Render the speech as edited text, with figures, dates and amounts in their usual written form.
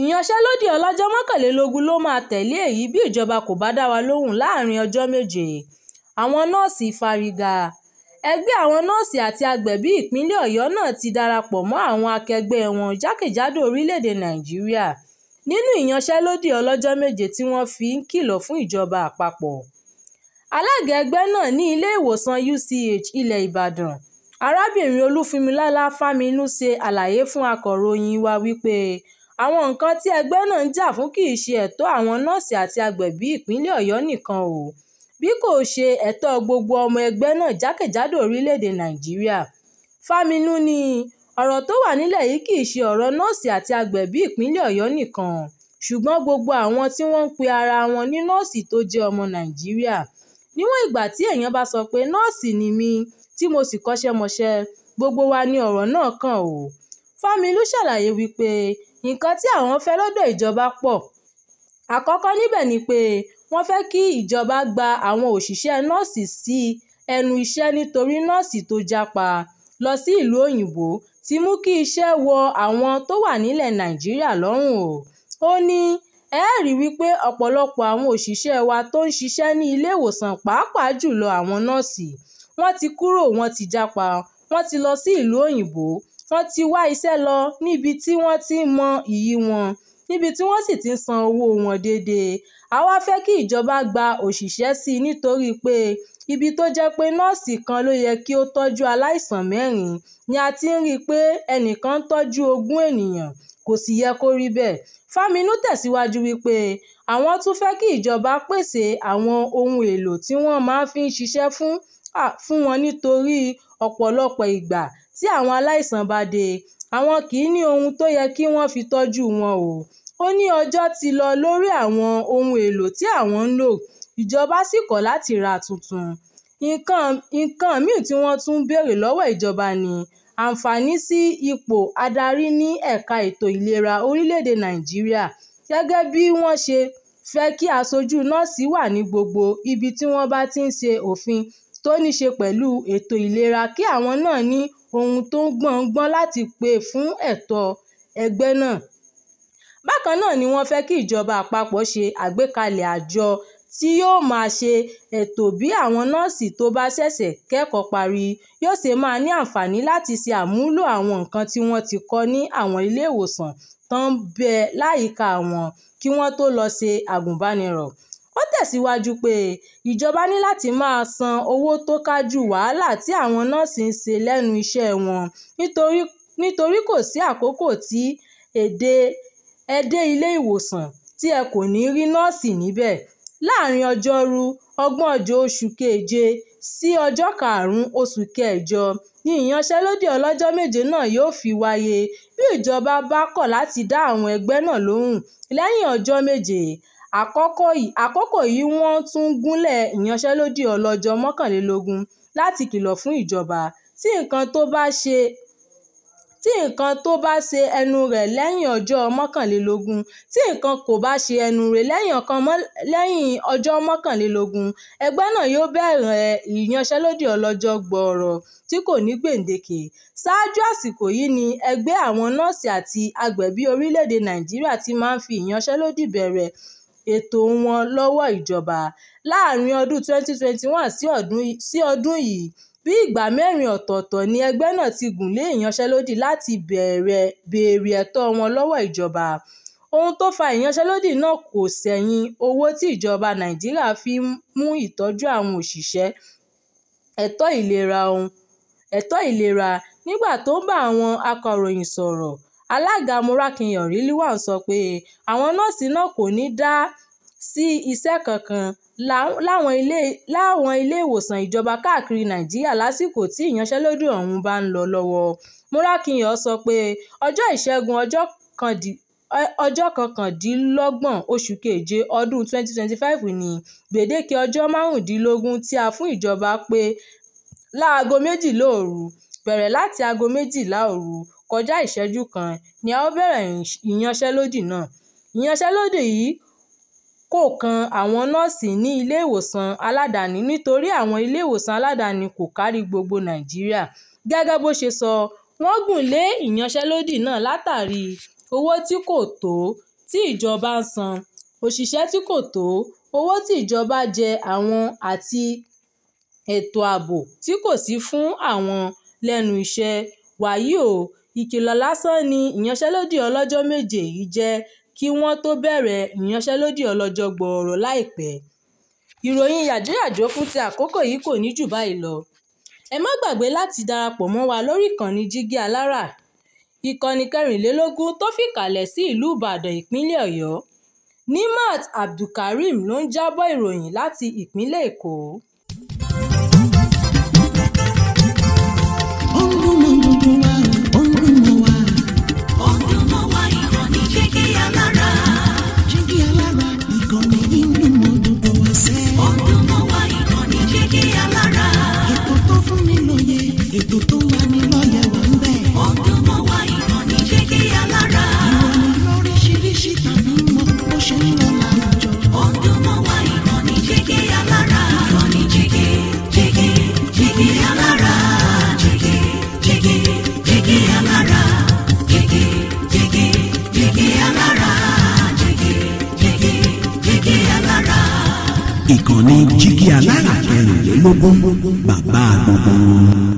ìyanṣẹ́lódì ọlọ́jọ́ mọ́kànlélógún ló máa tẹ̀lé èyí bí ìjọba kò bá dá wa lóhùn láàrin ọjọ́ méje. Àwọn nọ́ọ̀sì fárígá. Ẹgbẹ́ àwọn nọ́ọ̀sì àti agbẹ̀bí ìpínlẹ̀ Ọ̀yọ́ náà ti darapọ̀ mọ́ àwọn akẹgbẹ́ wọn jákèjádò orílẹ̀-èdè Nàìjíríà nínú ìyanṣẹ́lódì ọlọ́jọ́ méje tí wọ́n fi ń kìlọ̀ fún ìjọba àpapọ̀. Alága ẹgbẹ́ náà ní ilé ìwòsàn UCH ilẹ̀ Ìbàdàn, arábìnrin Olúfúnmiláyọ̀ Fámínú ṣe àlàyé fún akọ̀ròyìn wa wípé àwọn nǹkan tí ẹgbẹ́ náà ń jà fún kì í ṣe ẹ̀tọ́ àwọn nọ́ọ̀sì àti agbẹ̀bí ìpínlẹ̀ Ọ̀yọ́ nìkan bí kò ṣe ẹ̀tọ́ gbogbo ọmọ ẹgbẹ́ náà jákèjádò orílẹ̀-èdè Nàìjíríà. Fámínú ní ọ̀rọ̀ tó wà nílẹ̀ yìí kì í ṣe ọ̀rọ̀ nọ́ọ̀sì àti agbẹ̀bí ìpínlẹ̀ Ọ̀yọ́ nìkan, ṣùgbọ́n gbogbo àwọn tí wọ́n ń pe ara wọn ní nọ́ọ̀sì tó jẹ́ ọmọ Nàìjíríà. Níwọ̀n ìgbà tí èèyàn bá sọ pé nọ́ọ̀sì ni mí tí mo sì kọ́ṣẹ́mọṣẹ́, gbogbo wa ni ọ̀rọ̀ náà kàn Fámínú ṣàlàyé wípé nǹkan tí àwọn fẹ́ lọ́dọ̀ ìjọba pọ̀. Àkọ́kọ́ níbẹ̀ ni pé wọ́n fẹ́ kí ìjọba gba àwọn òṣìṣẹ́ nọ́ọ̀sì sí ẹnu iṣẹ́ nítorí nọ́ọ̀sì tó jápa lọ sí ìlú òyìnbó ti mú kí iṣẹ́ wọ àwọn tó wà nílẹ̀ Nàìjíríà lọ́rùn Ó ní rí wípé ọ̀pọ̀lọpọ̀ àwọn òṣìṣẹ́ wa tó ń ṣiṣẹ́ ní ilé ìwòsàn pàápàá jùlọ àwọn nọ́ọ̀sì, wọ́n ti kúrò, wọ́n ti jápa, wọ́n ti lọ sí ìlú òyìnbó, wọ́n ti wá iṣẹ́ lọ níbi tí wọ́n ti mọ iyì wọn, níbi tí wọ́n sì ti ń san owó wọn déédéé. A wá fẹ́ kí ìjọba gba òṣìṣẹ́ sí i nítorí pé ibi tó jẹ́ pé nọ́ọ̀sì kan ló yẹ kí ó tọ́jú aláìsàn 4 ni a ti ń rí i pé ẹnìkan ń tọ́jú 20 ènìyàn, kò sì yẹ kó rí bẹ́ẹ̀. Fámínú tẹ̀síwájú wípé àwọn tún fẹ́ kí ìjọba pèsè àwọn ohun èlò tí wọ́n máa fi ń ṣiṣẹ́ fún wọn nítorí ọ̀pọ̀lọpọ̀ ìgbà tí àwọn aláìsàn bá dé, àwọn kì í ní ohun tó yẹ kí wọ́n fi tọ́jú wọn Ó ní ọjọ́ ti lọ lórí àwọn ohun èlò tí àwọn ń lò, ìjọba sì kọ̀ láti ra tuntun. Nǹkan míì tí wọ́n tún béèrè lọ́wọ́ ìjọba ni àǹfààní sí ipò adarí ní ẹ̀ka ètò ìlera orílẹ̀-èdè Nàìjíríà, gẹ́gẹ́ bí wọ́n ṣe fẹ́ kí aṣojú nọ́ọ̀sì wà ní gbogbo ibi tí wọ́n bá ti ń ṣe òfin tó ní ṣe pẹ̀lú ètò ìlera kí àwọn náà ní ohun tó gbọ̀ngbọ́n láti pè fún ẹ̀tọ́ ẹgbẹ́ náà. Bákan náà ni wọ́n fẹ́ kí ìjọba àpapọ̀ ṣe àgbékalẹ̀ àjọ tí yóò máa ṣe ètò bí àwọn nọ́ọ̀sì tó bá ṣẹ̀ṣẹ̀ kẹ́kọ̀ọ́ parí yóò ṣe máa ní àǹfààní láti ṣe àmúlò àwọn nǹkan tí wọ́n ti kọ́ ní àwọn ilé ìwòsàn tó ń bẹ láyìíká wọn kí wọ́n tó lọ ṣe àgùnbánirọ̀. Ó tẹ̀síwájú pé ìjọba ní láti máa san owó tó kájú wàhálà tí àwọn nọ́ọ̀sì ń ṣe lẹ́nu iṣẹ́ wọn nítorí kò sí àkókò tí ẹ dé ilé ìwòsàn tí ẹ kò ní rí nọ́ọ̀sì níbẹ̀. Láàárín ọjọ́rú 30 oṣù keje sí ọjọ́ 5 oṣù kẹjọ ni ìyanṣẹ́lódì ọlọ́jọ́ méje náà yóò fi wáyé bí ìjọba bá kọ̀ láti dá àwọn ẹgbẹ́ náà lóhùn lẹ́yìn ọjọ́ méje. Àkókò yìí wọ́n tún gúnlẹ̀ ìyanṣẹ́lódì ọlọ́jọ́ 21 láti kìlọ̀ fún ìjọba tí nǹkan tó bá ṣe ẹnu rẹ̀ lẹ́yìn ọjọ́ 21, tí nǹkan kò bá ṣe ẹnu rẹ̀ lẹ́yìn ọjọ́ 21, ẹgbẹ́ náà yóò bẹ̀rẹ̀ ìyanṣẹ́lódì ọlọ́jọ́ gbọọrọ tí kò ní gbèǹdéke. Ṣáájú àsìkò yìí ni ẹgbẹ́ àwọn nọ́ọ̀sì àti agbẹ̀bí orílẹ̀-èdè Nàìjíríà ti máa ń fi ìyanṣẹ́lódì bẹ̀rẹ̀ ètò wọn lọ́wọ́ ìjọba. Láàárín ọdún 2021 sí ọdún yìí, bí ìgbà 4 ọ̀tọ̀ọ̀tọ̀ ni ẹgbẹ́ náà ti gùn lé ìyanṣẹ́lódì láti béèrè ẹ̀tọ́ wọn lọ́wọ́ ìjọba. Ohun tó fa ìyanṣẹ́lódì náà kò ṣẹ̀yìn owó tí ìjọba Nàìjíríà fi ń mú ìtọ́jú àwọn òṣìṣẹ́ ètò ìlera. Nígbà tó ń bá àwọn akọ̀ròyìn sọ̀rọ̀, alága Mọ́rákinyọ̀ Rilwan sọ pé àwọn nọ́ọ̀sì náà kò ní dá sí iṣẹ́ kankan láwọn ilé ìwòsàn ìjọba káàkiri Nàìjíríà lásìkò tí ìyanṣẹ́lódì ọ̀hún bá ń lọ lọ́wọ́. Mọ́rákinyọ̀ sọ pé ọjọ́ Ìṣẹ́gun ọjọ́ 29 oṣù keje ọdún 2025 ní gbèdéke ọjọ́ 15 tí a fún ìjọba pé láago 2 lóru. Bẹ̀rẹ̀ láti aago 12 òru kọjá ìṣẹ́jú kan ni a ó bẹ̀rẹ̀ ìyanṣẹ́lódì náà. Ìyanṣẹ́lódì yìí kò kan àwọn nọ́ọ̀sì ní ilé ìwòsàn aládàáni nítorí àwọn ilé ìwòsàn aládàáni kò kárí gbogbo Nàìjíríà. Gẹ́gẹ́ bó ṣe sọ, wọ́n gùn lé ìyanṣẹ́lódì náà látàrí owó tí kò tó tí ìjọba ń san, òṣìṣẹ́ tí kò tó, owó tí ìjọba jẹ àwọn àti ètò ààbò tí kò sí fún àwọn lẹ́nu iṣẹ́. Wàyí o, ìkìlọ̀ lásán ni ìyanṣẹ́lódì ọlọ́jọ́ méje yìí jẹ́ kí wọ́n tó bẹ̀rẹ̀ ìyanṣẹ́lódì ọlọ́jọ́ gbọọrọ láìpẹ́. Ìròyìn yàjóyàjó fún ti àkókò yìí kò ní jù báyìí lọ. Ẹ má gbàgbé láti darapọ̀ mọ́ wa lórí ìkànnì Jígí Alára, ìkànnì 24 tó fìkàlẹ̀ sí ìlú Ìbàdàn, ìpínlẹ̀ Ọ̀yọ́. Nimat Abdulkareem ló ń jábọ̀ ìròyìn láti ìpínlẹ̀ Èkó. Ètò tó wà ní lọ́yẹ̀ wà ń bẹ̀. Ọdún mọ́ wá ìkànnì Jígí Alára. Ìròyìn lóríṣiríṣi tàbí mọ bó ṣe ń lọ láwùjọ. Ọdún mọ́ wá ìkànnì Jígí Alára. Ìkànnì Jígí Alára. Jígí Alára. Jígí Alára. Jígí Alára. Ìkànnì Jígí Alára 24, bàbá gbogbo.